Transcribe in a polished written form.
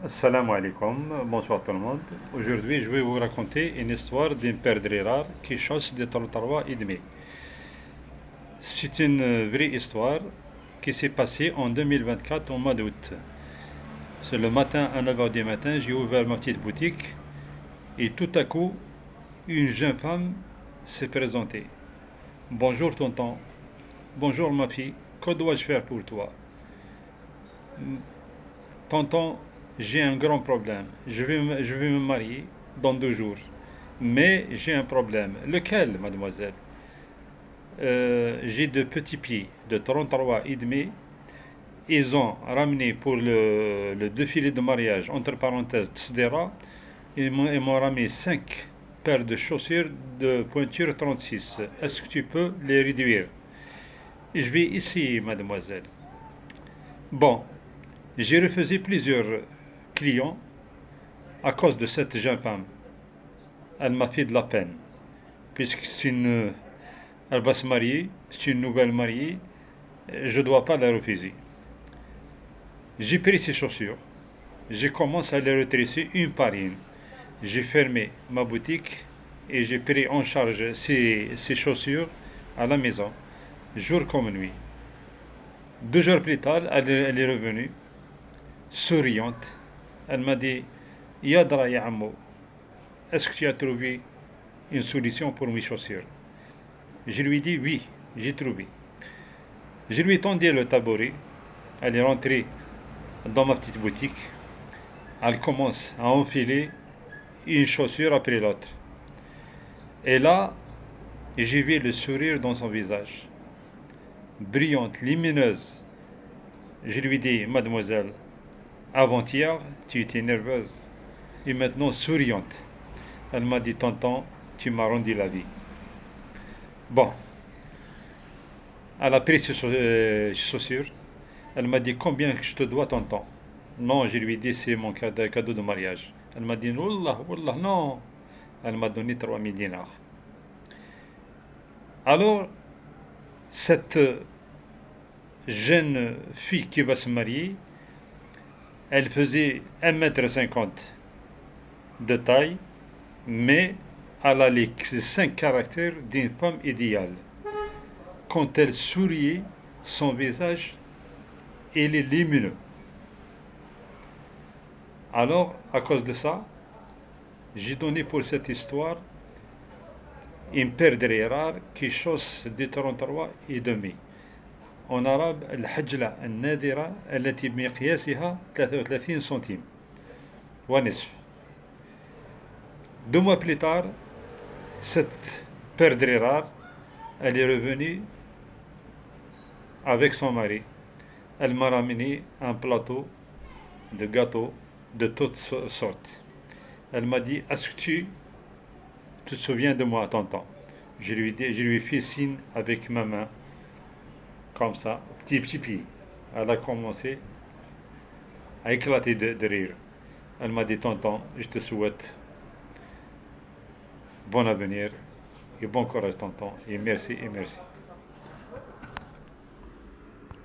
Assalamu alaikum, bonsoir tout le monde. Aujourd'hui, je vais vous raconter une histoire d'une perdrix rare qui chasse des tartarugas et demi. C'est une vraie histoire qui s'est passée en 2024 au mois d'août. C'est le matin à 9 heures du matin, j'ai ouvert ma petite boutique et tout à coup, une jeune femme s'est présentée. Bonjour tonton, bonjour ma fille, que dois-je faire pour toi? Tonton, j'ai un grand problème. Je vais me marier dans 2 jours. Mais j'ai un problème. Lequel, mademoiselle? J'ai de petits pieds de 33 et demi. Ils ont ramené pour le défilé de mariage, entre parenthèses, Tsdera. Ils m'ont ramené 5 paires de chaussures de pointure 36. Est-ce que tu peux les réduire? Je vais essayer, mademoiselle. Bon, j'ai refusé plusieurs clients à cause de cette jeune femme. Elle m'a fait de la peine, puisque elle va se marier, c'est une nouvelle mariée, je ne dois pas la refuser. J'ai pris ses chaussures, j'ai commencé à les retresser une par une. J'ai fermé ma boutique et j'ai pris en charge ces chaussures à la maison, jour comme nuit. 2 jours plus tard, elle est revenue, souriante. Elle m'a dit, Yadra ya Ammo, est-ce que tu as trouvé une solution pour mes chaussures? Je lui ai dit, oui, j'ai trouvé. Je lui ai tendu le tabouret. Elle est rentrée dans ma petite boutique. Elle commence à enfiler une chaussure après l'autre. Et là, j'ai vu le sourire dans son visage. Brillante, lumineuse. Je lui ai dit, mademoiselle, avant-hier, tu étais nerveuse et maintenant souriante. Elle m'a dit, tonton, tu m'as rendu la vie. Bon, elle a pris ses chaussures. Elle m'a dit, combien je te dois, tonton? Non, je lui ai dit, c'est mon cadeau de mariage. Elle m'a dit, Wallah, Wallah, non. Elle m'a donné 3000 dinars. Alors, cette jeune fille qui va se marier, elle faisait 1,50 m de taille, mais elle a les 5 caractères d'une femme idéale. Quand elle souriait, son visage, il est lumineux. Alors, à cause de ça, j'ai donné pour cette histoire une perdrix rare qui chasse des 33 et demi. En arabe, الحجلة النادرة التي بمقياسها 33 سنتيم ونصف. 2 mois plus tard, cette perdrix rare, elle est revenue avec son mari. Elle m'a ramené un plateau de gâteaux de toutes sortes. Elle m'a dit, est-ce que tu te souviens de moi, tonton? Je lui ai fait signe avec ma main, comme ça, petit pied. Elle a commencé à éclater de rire. Elle m'a dit, tonton, je te souhaite bon avenir et bon courage, tonton, et merci et merci.